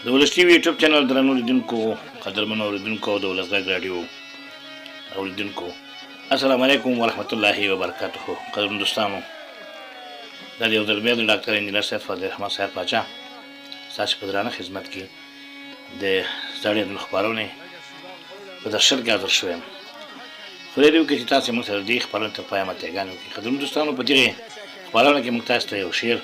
د ولس ټي وي یوټیوب چینل درنو لیدونکو، قدرمنو اوریدونکو او د ولس غږ راډیو اوریدونکو، السلام علیکم ورحمت الله وبرکاته. قدرمنو دوستانو، دا د یو ځل بیا د ډاکټر انجینر سید فضل الرحمن صاحب پاچا ستاسو په درانه خدمت کې د زړې د خبرونې په درشل کې حاضر شوم. خدای دې وکړي چې تاسو موږ سره دې خبرونه تر پایه متګان وکړي. قدرمنو دوستانو، په دې خبرونه کې موږ تاسو ته یو شعر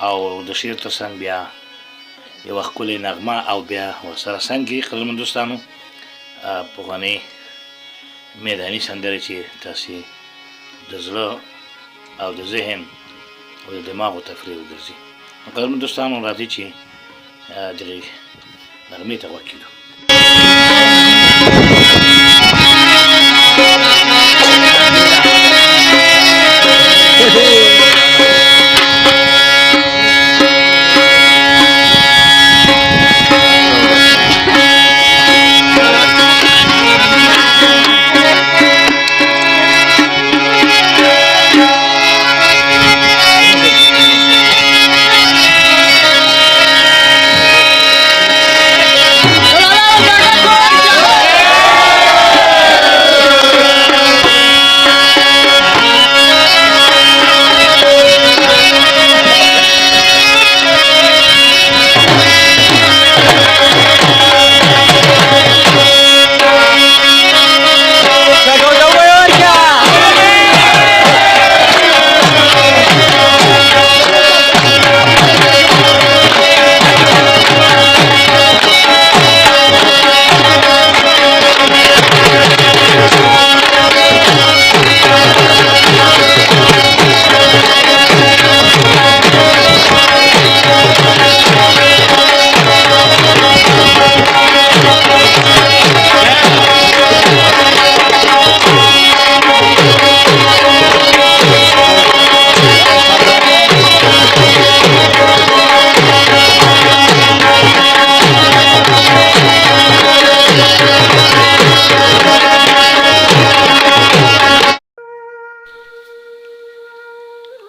او د شعر تر څنګ بیا یو ښکلې نغمه او بیا ورسره څنګ کې قدرمنو دوستانو پخوانۍ میداني سندرې چې تاسې د زړه او د ذهن او د دماغو تفریح وګرځي. قدرمنو دوستانو، راځئ چې دغې نغمې ته غوږ کېږدو.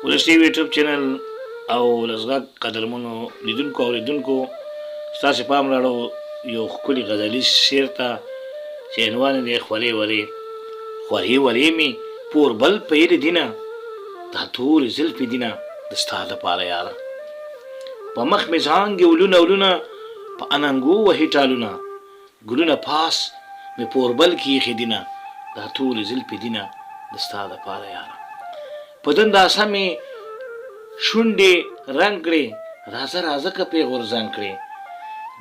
ولس ټي وي یوټیوب چینل او ولس غږ قدرمنو لیدونکو او اوریدونکو، ستاسې پام راړو یو ښکلي غزلیز شعر ته چې عنوان یې دی خورې ورې. خورې ورې مې پوربل پیل دینه، دا تورې زلفې دینه د ستا دپاره یاره. په مخ مې زانګې ولونه ولونه، په اننګو وهي ټالونه، ګلونه پاس مې پوربل کې ایښې دینه، دا تورې زلفې دینه د ستا دپاره یاره. په دنداسه مې شونډې رنګ کړې، راځه راځه که پې غورځنګ کړې،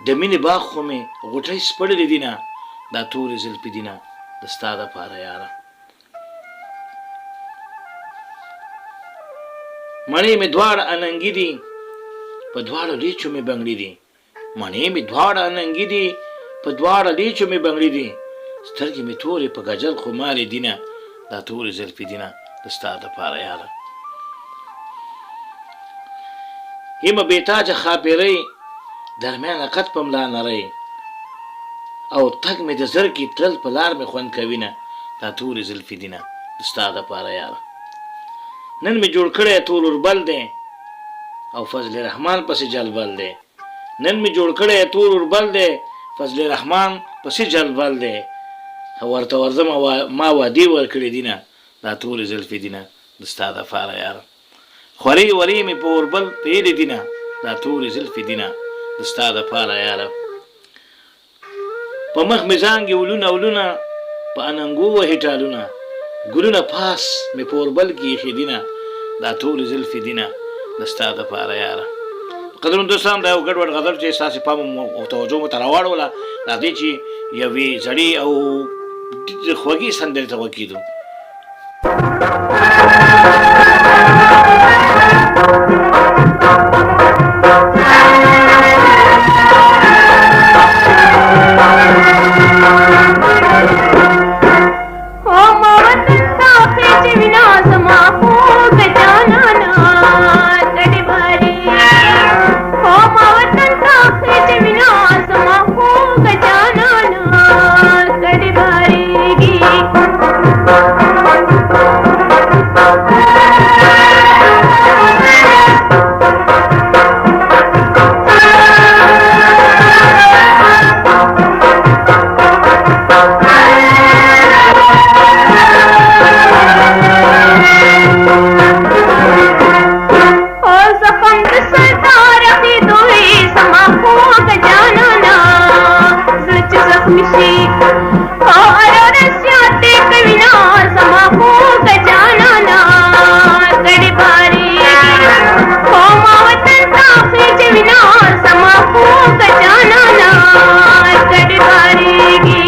د مینې باغ خو مې غوټۍ سپړلې دینه، دا تورې زلفې دینه د ستا دپاره یاره. مڼې مې دواړه اننګي دي، په دواړو لیچو مې بنګړي دي، مڼې مې دواړه اننګي دي، په دواړه لیچو مې بنګړي دي، سترګې مې تورې په ګجل خمارې دینه، دا تورې زلفې دینه د ستا دپاره یاره. یمه بېتاجه ښاپېرۍ، درمیانه قد په ملا نرۍ، او تګ مې د زرکې تلل په لار مې خوند کوینه، دا تورې زلفې دینه د ستا دپاره یاره. نن مې جوړ کړی تور اوربل دی، او فضل رحمان پسې جلبل دی، نن مې جوړ کړی تور اوربل دی، فضل رحمان پسې جلبل دی، ورته ورځم ما وعدې ورکړې دینه، دا تورې زلفې دینه د ستا دپاره یاره. خورې ورې مې په اوربل پیلې دینه، دا تورې زلفې دینه د ستا دپاره یاره. په مخ مې زانګې ولونه ولونه، په اننګو وهي ټالونه، ګلونه پاس مې په اوربل کې ایښې دینه، دا تورې زلفې دینه د ستا دپاره یاره. قدرمنو دوستانو، دا یو ګډوډ غزل چې ستاسې پام او توجه مو ته راواړوله، راځئ چې یوې زړې او خوږې سندرې ته غوږ کېږدو. Bye. बंद सरदार की दोई समा को गजाना ना सच जख्मिशी हो अरस्याते कविना समा को गजाना ना कड़ी बारी हो मावतन ताखे जविना समा को गजाना ना कड़ी बारी की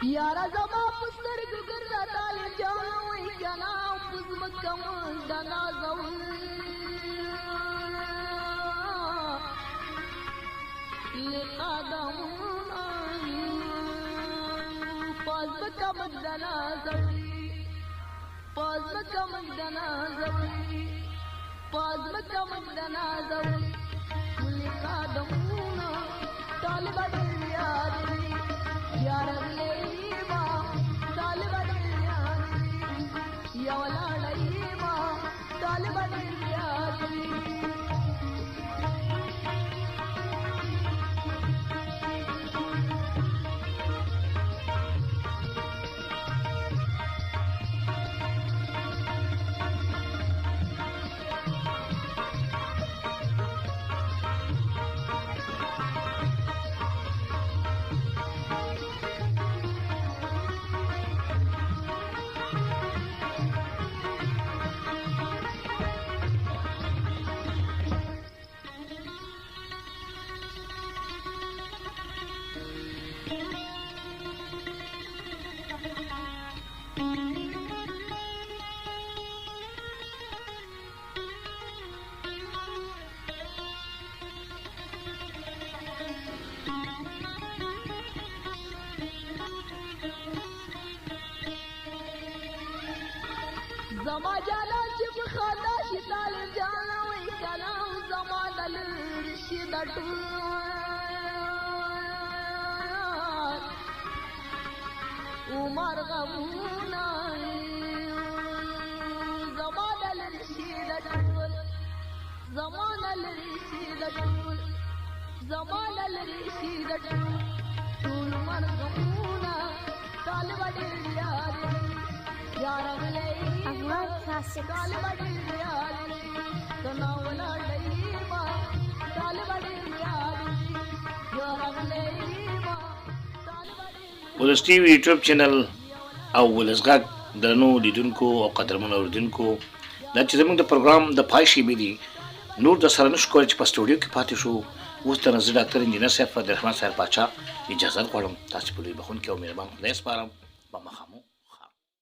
यारा जमा पुस्तर गुगर ताली जाऊं क्या ना पुस्म कम दना जाऊं लिकादम पास कम दना जाऊं पास कम दना जाऊं पास कम दना जाऊं लिकादम ताली बड़ी यार यार ले زما جانا چې په خندا شي طالب جانا وای کنه زما د لری شي د ټول عمر غمونه زما د لری شي د ټول زما د لری شي د ټول زما د لری شي د ټول عمر غمونه طالب ډېر یار یار غلې Ahmad Classics. طالب ډېر یار کنا ولا ډېما طالب ډېر یار یار غلې ما طالب ډېر ولس ټي وي یوټیوب چینل او ولس غږ درنو لیدونکو او قدرمنو اوریدونکو دا چې زموږ د پروګرام د پای شیبې دي نور د سره نشو کولی چې په سټوډیو کې پاتې شو اوس د زه ډاکټر انجینر صاحب عبدالرحمن صاحب پاچا اجازه غواړم تاسو په لوی بخښونکي او مهربان خدای سپارم به مخامو